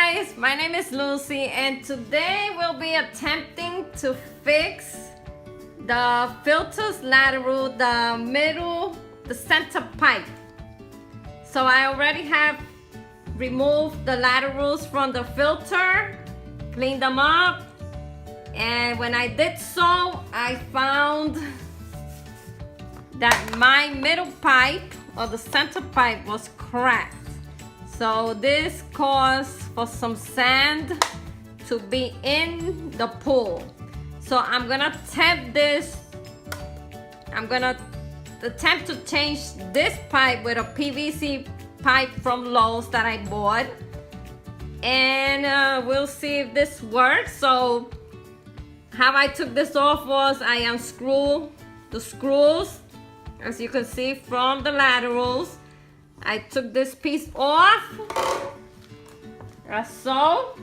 guys, my name is Lucy and today we'll be attempting to fix the filter's lateral, the middle, the center pipe. So I already have removed the laterals from the filter, cleaned them up, and when I did so, I found that my middle pipe or the center pipe was cracked. So this caused for some sand to be in the pool. So I'm gonna attempt this. I'm gonna attempt to change this pipe with a PVC pipe from Lowe's that I bought. And we'll see if this works. So how I took this off was I unscrewed the screws, as you can see, from the laterals. I took this piece off, as so,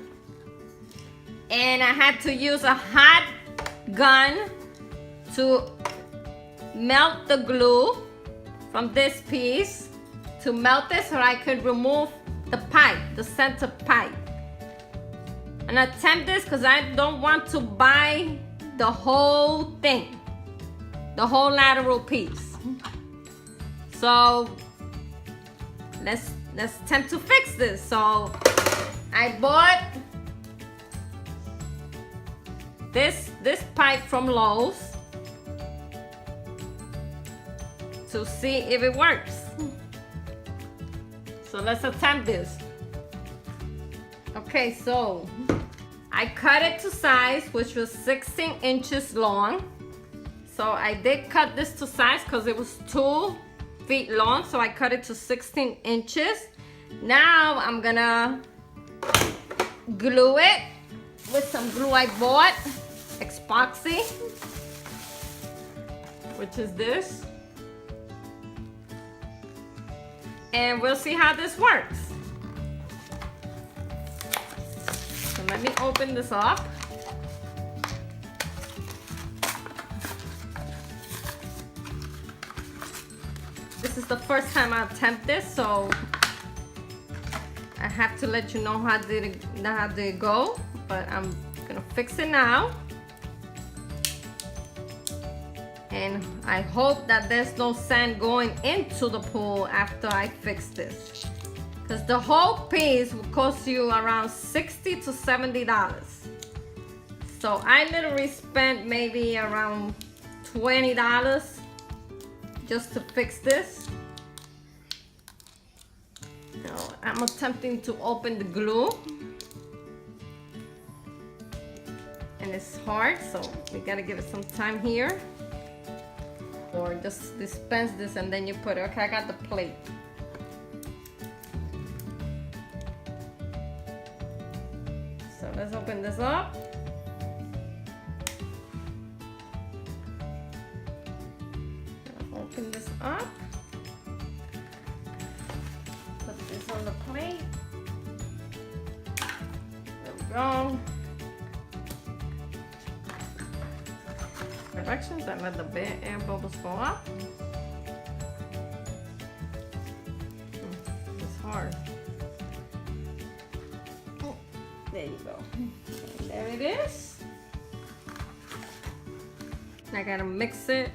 and I had to use a hot gun to melt the glue from this piece, to melt it so I could remove the pipe, the center pipe. And attempt this because I don't want to buy the whole thing, the whole lateral piece. So let's attempt to fix this. So I bought this pipe from Lowe's to see if it works. So let's attempt this. Okay, so I cut it to size, which was 16 inches long. So I did cut this to size because it was 2 feet long, so I cut it to 16 inches. Now I'm gonna glue it with some glue I bought, epoxy, which is this. And we'll see how this works. So let me open this up. This is the first time I attempt this, so I have to let you know how did it go. But I'm gonna fix it now, and I hope that there's no sand going into the pool after I fix this, because the whole piece will cost you around $60 to $70. So I literally spent maybe around $20 just to fix this. Now I'm attempting to open the glue, and it's hard, so we gotta give it some time here. Or just dispense this and then you put it. Okay, I got the plate. So let's open this up. Open this up. Put this on the plate. There we go. Directions and let the air bubbles go up. It's hard. Oh, there you go. And there it is. I gotta mix it.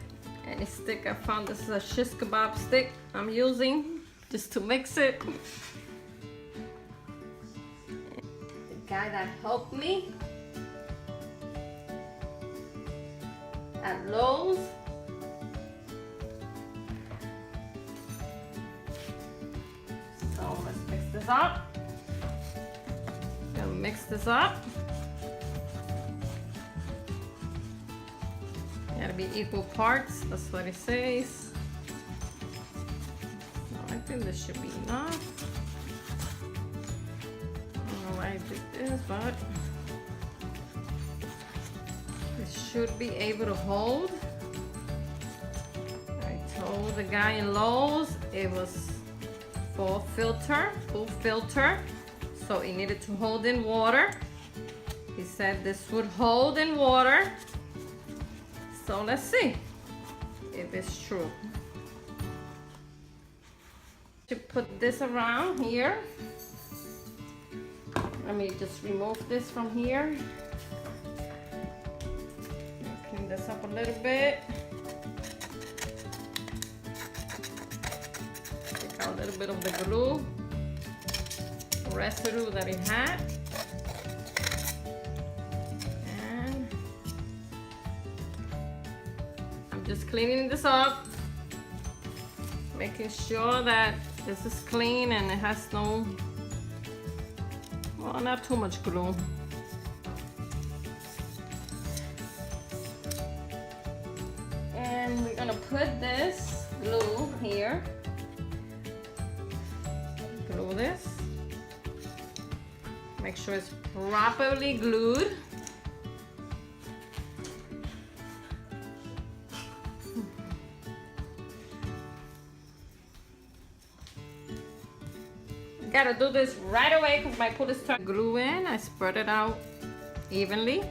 Any stick I found, this is a shish kebab stick I'm using just to mix it. The guy that helped me at Lowe's. So let's mix this up. Gonna mix this up. Gotta be equal parts, that's what it says. So I think this should be enough. I don't know why I did this, but it should be able to hold. I told the guy in Lowe's it was full filter, so it needed to hold in water. He said this would hold in water. So let's see if it's true. To put this around here. Let me just remove this from here. Clean this up a little bit. Take out a little bit of the glue residue that it had. And I'm just cleaning this up, making sure that this is clean and it has no, well, not too much glue. And we're gonna put this glue here. Glue this. Make sure it's properly glued. Gotta do this right away because my pool is starting. Glue in, I spread it out evenly.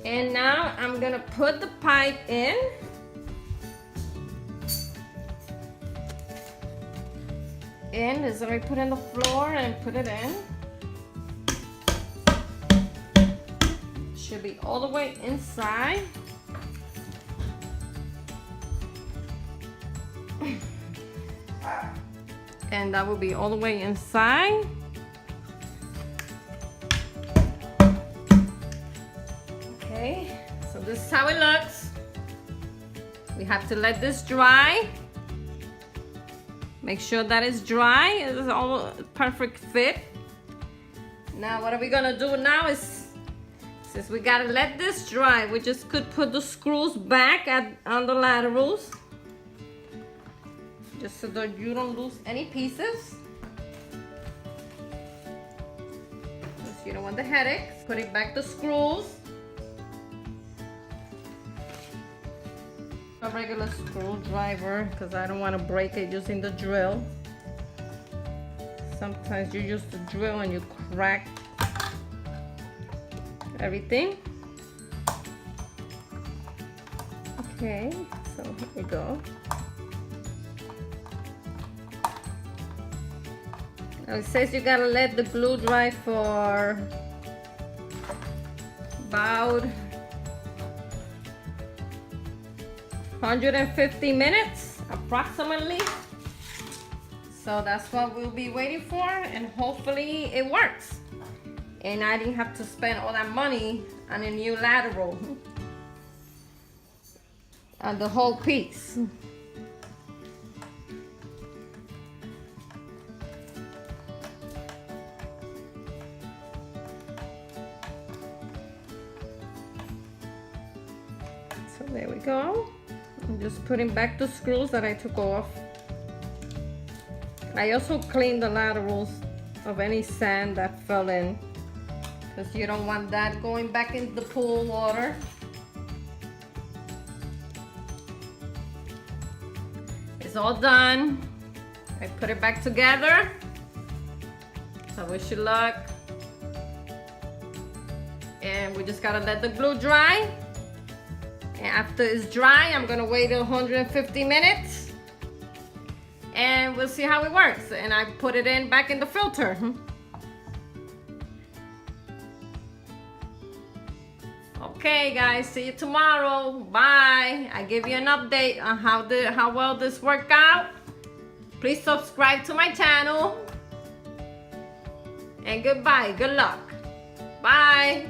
And now I'm gonna put the pipe in. In is already put in the floor and put it in. Should be all the way inside. And that will be all the way inside. Okay, so this is how it looks. We have to let this dry. Make sure that it's dry. It's all perfect fit. Now what are we gonna do now is, since we gotta let this dry, we just could put the screws back on the laterals, just so that you don't lose any pieces. Because you don't want the headaches. Putting back the screws. A regular screwdriver because I don't want to break it using the drill. Sometimes you use the drill and you crack everything. Okay, so here we go. Now it says you gotta let the glue dry for about 150 minutes approximately. So that's what we'll be waiting for, and hopefully it works. And I didn't have to spend all that money on a new lateral on the whole piece. So there we go. I'm just putting back the screws that I took off. I also cleaned the laterals of any sand that fell in, because you don't want that going back into the pool water. It's all done. I put it back together. I wish you luck. And we just gotta let the glue dry. And after it's dry, I'm gonna wait 150 minutes and we'll see how it works. And I put it in back in the filter. Okay guys, see you tomorrow. Bye. I give you an update on how well this worked out. Please subscribe to my channel. And goodbye. Good luck. Bye.